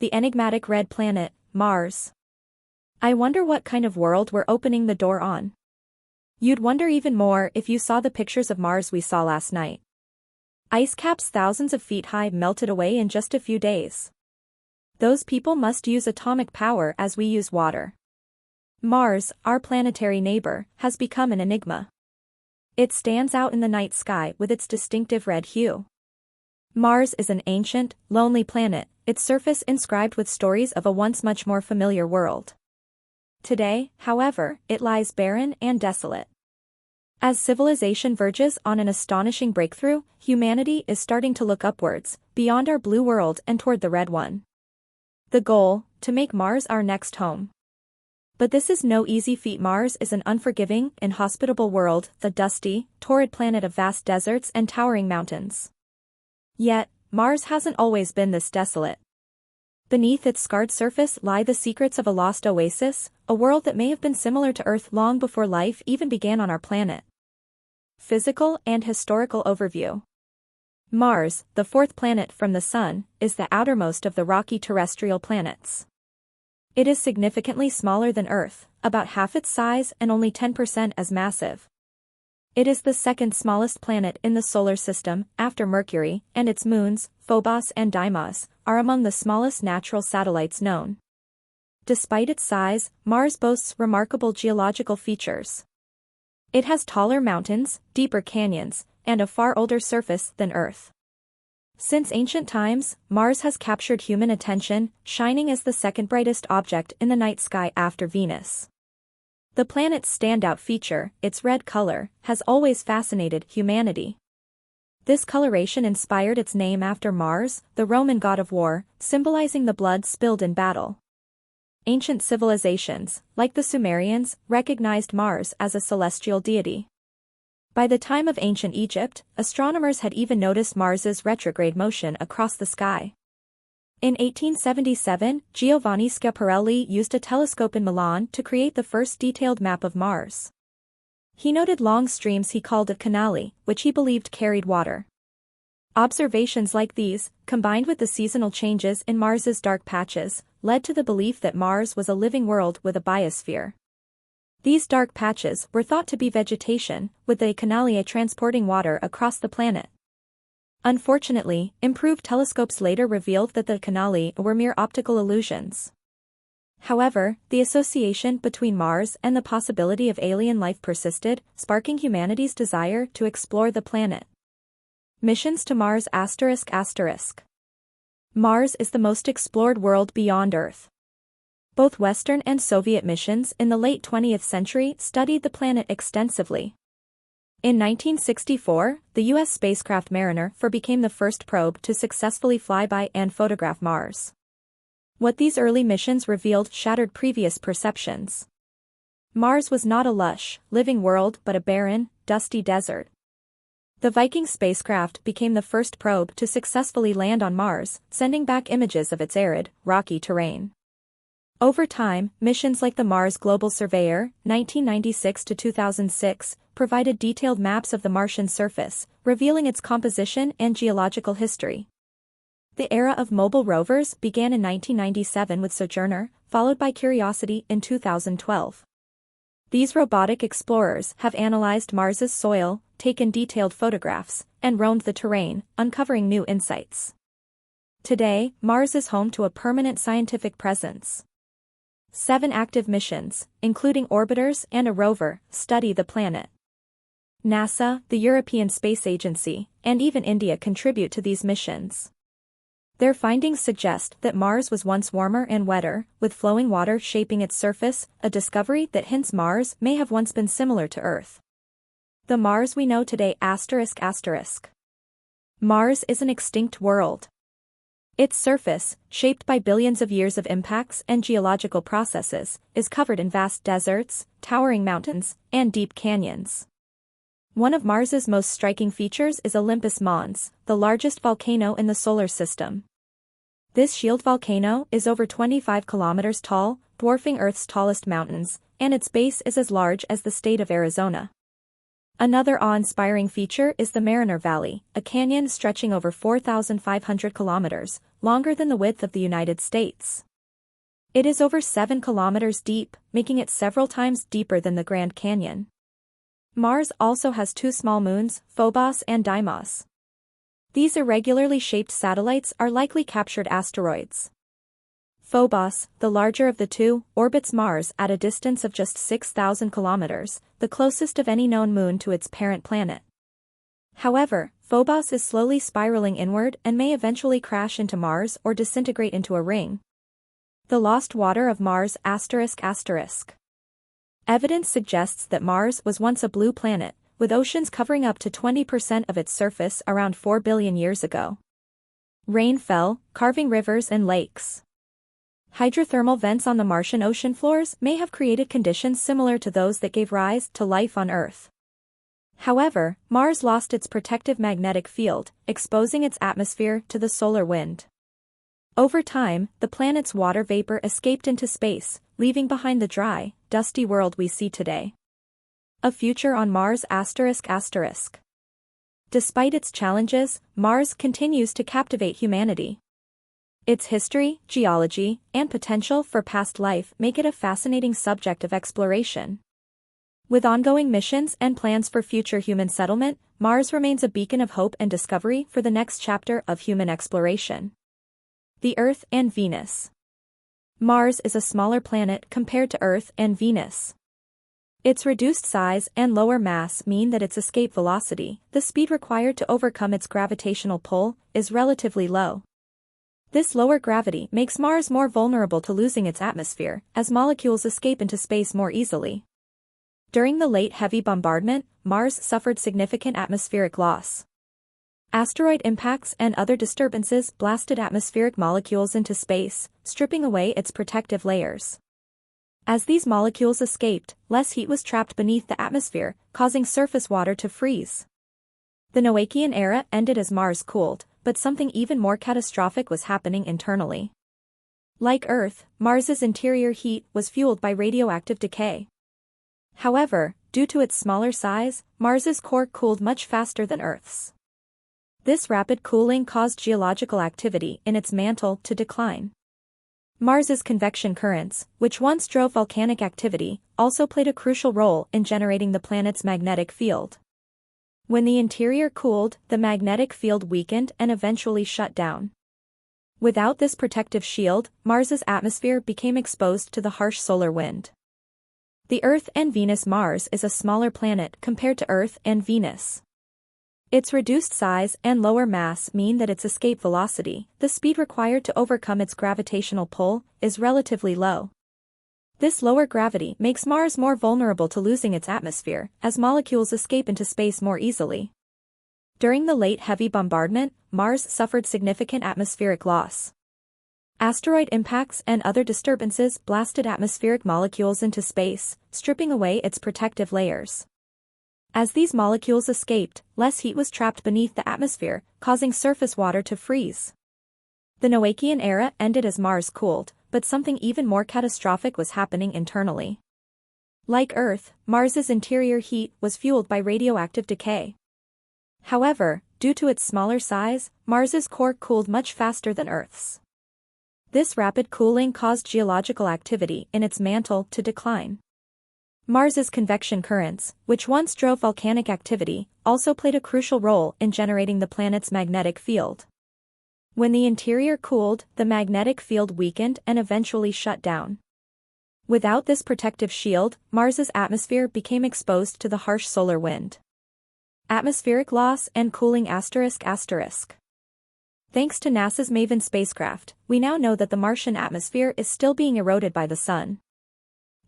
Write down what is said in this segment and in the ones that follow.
the enigmatic red planet, Mars. I wonder what kind of world we're opening the door on. You'd wonder even more if you saw the pictures of Mars we saw last night. Ice caps thousands of feet high melted away in just a few days. Those people must use atomic power as we use water. Mars, our planetary neighbor, has become an enigma. It stands out in the night sky with its distinctive red hue. Mars is an ancient, lonely planet, its surface inscribed with stories of a once much more familiar world. Today, however, it lies barren and desolate. As civilization verges on an astonishing breakthrough, humanity is starting to look upwards, beyond our blue world and toward the red one. The goal, to make Mars our next home. But this is no easy feat. Mars is an unforgiving, inhospitable world, the dusty, torrid planet of vast deserts and towering mountains. Yet, Mars hasn't always been this desolate. Beneath its scarred surface lie the secrets of a lost oasis, a world that may have been similar to Earth long before life even began on our planet. Physical and historical overview. Mars, the fourth planet from the Sun, is the outermost of the rocky terrestrial planets. It is significantly smaller than Earth, about half its size and only 10% as massive. It is the second smallest planet in the solar system, after Mercury, and its moons, Phobos and Deimos, are among the smallest natural satellites known. Despite its size, Mars boasts remarkable geological features. It has taller mountains, deeper canyons, and a far older surface than Earth. Since ancient times, Mars has captured human attention, shining as the second brightest object in the night sky after Venus. The planet's standout feature, its red color, has always fascinated humanity. This coloration inspired its name after Mars, the Roman god of war, symbolizing the blood spilled in battle. Ancient civilizations, like the Sumerians, recognized Mars as a celestial deity. By the time of ancient Egypt, astronomers had even noticed Mars's retrograde motion across the sky. In 1877, Giovanni Schiaparelli used a telescope in Milan to create the first detailed map of Mars. He noted long streams he called canali, which he believed carried water. Observations like these, combined with the seasonal changes in Mars's dark patches, led to the belief that Mars was a living world with a biosphere. These dark patches were thought to be vegetation, with the canali transporting water across the planet. Unfortunately, improved telescopes later revealed that the canali were mere optical illusions. However, the association between Mars and the possibility of alien life persisted, sparking humanity's desire to explore the planet. Missions to Mars ****. Mars is the most explored world beyond Earth. Both Western and Soviet missions in the late 20th century studied the planet extensively. In 1964, the U.S. spacecraft Mariner 4 became the first probe to successfully fly by and photograph Mars. What these early missions revealed shattered previous perceptions. Mars was not a lush, living world but a barren, dusty desert. The Viking spacecraft became the first probe to successfully land on Mars, sending back images of its arid, rocky terrain. Over time, missions like the Mars Global Surveyor, 1996 to 2006, provided detailed maps of the Martian surface, revealing its composition and geological history. The era of mobile rovers began in 1997 with Sojourner, followed by Curiosity in 2012. These robotic explorers have analyzed Mars's soil, taken detailed photographs, and roamed the terrain, uncovering new insights. Today, Mars is home to a permanent scientific presence. 7 active missions, including orbiters and a rover, study the planet. NASA, the European Space Agency, and even India contribute to these missions. Their findings suggest that Mars was once warmer and wetter, with flowing water shaping its surface, a discovery that hints Mars may have once been similar to Earth. The Mars we know today ****. Mars is an extinct world. Its surface, shaped by billions of years of impacts and geological processes, is covered in vast deserts, towering mountains, and deep canyons. One of Mars's most striking features is Olympus Mons, the largest volcano in the solar system. This shield volcano is over 25 kilometers tall, dwarfing Earth's tallest mountains, and its base is as large as the state of Arizona. Another awe-inspiring feature is the Mariner Valley, a canyon stretching over 4,500 kilometers, longer than the width of the United States. It is over 7 kilometers deep, making it several times deeper than the Grand Canyon. Mars also has two small moons, Phobos and Deimos. These irregularly shaped satellites are likely captured asteroids. Phobos, the larger of the two, orbits Mars at a distance of just 6,000 kilometers, the closest of any known moon to its parent planet. However, Phobos is slowly spiraling inward and may eventually crash into Mars or disintegrate into a ring. The lost water of Mars ***. Evidence suggests that Mars was once a blue planet, with oceans covering up to 20% of its surface around 4 billion years ago. Rain fell, carving rivers and lakes. Hydrothermal vents on the Martian ocean floors may have created conditions similar to those that gave rise to life on Earth. However, Mars lost its protective magnetic field, exposing its atmosphere to the solar wind. Over time, the planet's water vapor escaped into space, leaving behind the dry, dusty world we see today. A future on Mars ***. Despite its challenges, Mars continues to captivate humanity. Its history, geology, and potential for past life make it a fascinating subject of exploration. With ongoing missions and plans for future human settlement, Mars remains a beacon of hope and discovery for the next chapter of human exploration. The Earth and Venus. Mars is a smaller planet compared to Earth and Venus. Its reduced size and lower mass mean that its escape velocity, the speed required to overcome its gravitational pull, is relatively low. This lower gravity makes Mars more vulnerable to losing its atmosphere, as molecules escape into space more easily. During the late heavy bombardment, Mars suffered significant atmospheric loss. Asteroid impacts and other disturbances blasted atmospheric molecules into space, stripping away its protective layers. As these molecules escaped, less heat was trapped beneath the atmosphere, causing surface water to freeze. The Noachian era ended as Mars cooled, but something even more catastrophic was happening internally. Like Earth, Mars's interior heat was fueled by radioactive decay. However, due to its smaller size, Mars's core cooled much faster than Earth's. This rapid cooling caused geological activity in its mantle to decline. Mars's convection currents, which once drove volcanic activity, also played a crucial role in generating the planet's magnetic field. When the interior cooled, the magnetic field weakened and eventually shut down. Without this protective shield, Mars's atmosphere became exposed to the harsh solar wind. The Earth and Venus. Mars is a smaller planet compared to Earth and Venus. Its reduced size and lower mass mean that its escape velocity, the speed required to overcome its gravitational pull, is relatively low. This lower gravity makes Mars more vulnerable to losing its atmosphere, as molecules escape into space more easily. During the late heavy bombardment, Mars suffered significant atmospheric loss. Asteroid impacts and other disturbances blasted atmospheric molecules into space, stripping away its protective layers. As these molecules escaped, less heat was trapped beneath the atmosphere, causing surface water to freeze. The Noachian era ended as Mars cooled, but something even more catastrophic was happening internally. Like Earth, Mars's interior heat was fueled by radioactive decay. However, due to its smaller size, Mars's core cooled much faster than Earth's. This rapid cooling caused geological activity in its mantle to decline. Mars's convection currents, which once drove volcanic activity, also played a crucial role in generating the planet's magnetic field. When the interior cooled, the magnetic field weakened and eventually shut down. Without this protective shield, Mars's atmosphere became exposed to the harsh solar wind. Atmospheric loss and cooling ***. Thanks to NASA's MAVEN spacecraft, we now know that the Martian atmosphere is still being eroded by the sun.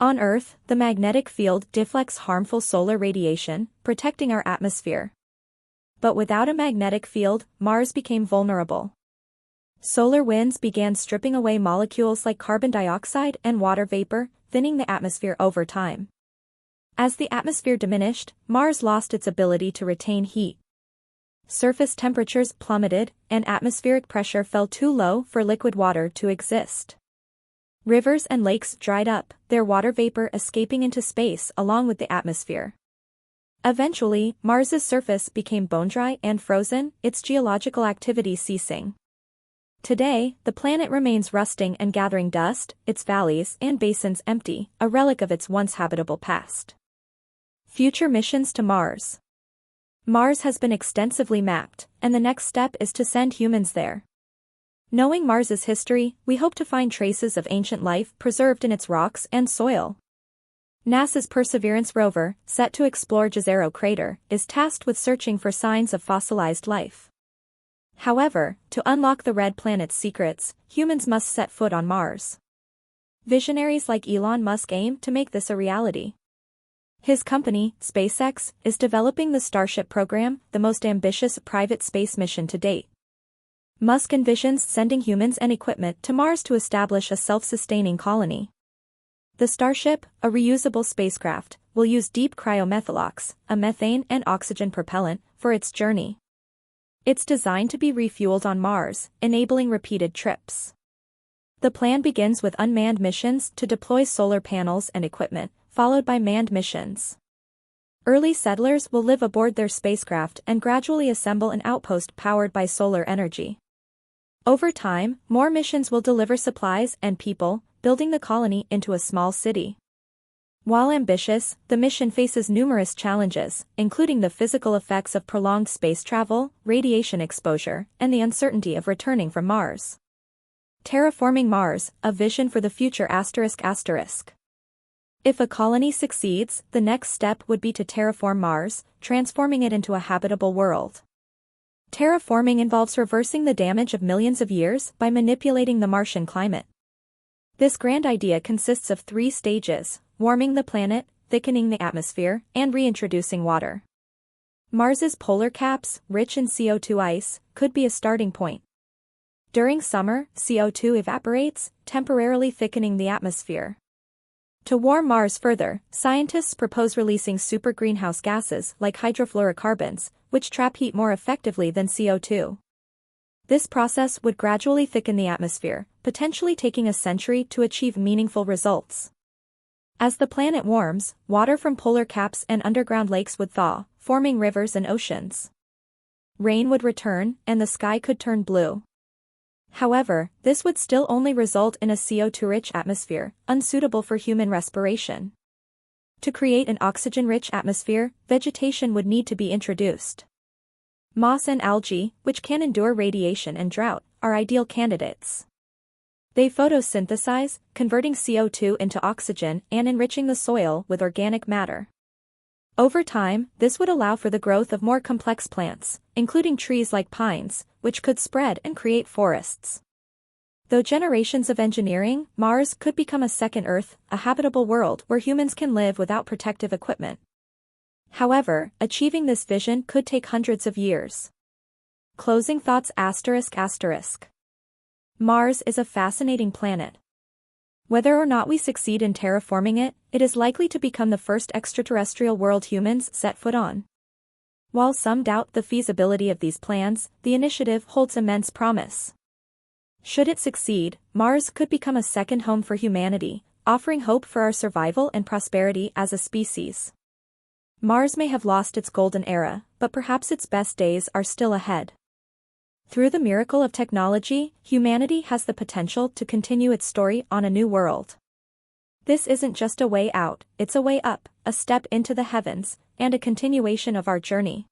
On Earth, the magnetic field deflects harmful solar radiation, protecting our atmosphere. But without a magnetic field, Mars became vulnerable. Solar winds began stripping away molecules like carbon dioxide and water vapor, thinning the atmosphere over time. As the atmosphere diminished, Mars lost its ability to retain heat. Surface temperatures plummeted, and atmospheric pressure fell too low for liquid water to exist. Rivers and lakes dried up, their water vapor escaping into space along with the atmosphere. Eventually, Mars's surface became bone-dry and frozen, its geological activity ceasing. Today, the planet remains rusting and gathering dust, its valleys and basins empty, a relic of its once habitable past. Future missions to Mars. Mars has been extensively mapped, and the next step is to send humans there. Knowing Mars's history, we hope to find traces of ancient life preserved in its rocks and soil. NASA's Perseverance rover, set to explore Jezero crater, is tasked with searching for signs of fossilized life. However, to unlock the red planet's secrets, humans must set foot on Mars. Visionaries like Elon Musk aim to make this a reality. His company, SpaceX, is developing the Starship program, the most ambitious private space mission to date. Musk envisions sending humans and equipment to Mars to establish a self-sustaining colony. The Starship, a reusable spacecraft, will use deep cryomethalox, a methane and oxygen propellant, for its journey. It's designed to be refueled on Mars, enabling repeated trips. The plan begins with unmanned missions to deploy solar panels and equipment, followed by manned missions. Early settlers will live aboard their spacecraft and gradually assemble an outpost powered by solar energy. Over time, more missions will deliver supplies and people, building the colony into a small city. While ambitious, the mission faces numerous challenges, including the physical effects of prolonged space travel, radiation exposure, and the uncertainty of returning from Mars. Terraforming Mars, a vision for the future ***. If a colony succeeds, the next step would be to terraform Mars, transforming it into a habitable world. Terraforming involves reversing the damage of millions of years by manipulating the Martian climate. This grand idea consists of 3 stages: warming the planet, thickening the atmosphere, and reintroducing water. Mars's polar caps, rich in CO2 ice, could be a starting point. During summer, CO2 evaporates, temporarily thickening the atmosphere. To warm Mars further, scientists propose releasing super greenhouse gases like hydrofluorocarbons, which trap heat more effectively than CO2. This process would gradually thicken the atmosphere, potentially taking a century to achieve meaningful results. As the planet warms, water from polar caps and underground lakes would thaw, forming rivers and oceans. Rain would return, and the sky could turn blue. However, this would still only result in a CO2-rich atmosphere, unsuitable for human respiration. To create an oxygen-rich atmosphere, vegetation would need to be introduced. Moss and algae, which can endure radiation and drought, are ideal candidates. They photosynthesize, converting CO2 into oxygen and enriching the soil with organic matter. Over time, this would allow for the growth of more complex plants, including trees like pines, which could spread and create forests. Through generations of engineering, Mars could become a second Earth, a habitable world where humans can live without protective equipment. However, achieving this vision could take hundreds of years. Closing thoughts ***. Mars is a fascinating planet. Whether or not we succeed in terraforming it, it is likely to become the first extraterrestrial world humans set foot on. While some doubt the feasibility of these plans, the initiative holds immense promise. Should it succeed, Mars could become a second home for humanity, offering hope for our survival and prosperity as a species. Mars may have lost its golden era, but perhaps its best days are still ahead. Through the miracle of technology, humanity has the potential to continue its story on a new world. This isn't just a way out, it's a way up, a step into the heavens, and a continuation of our journey.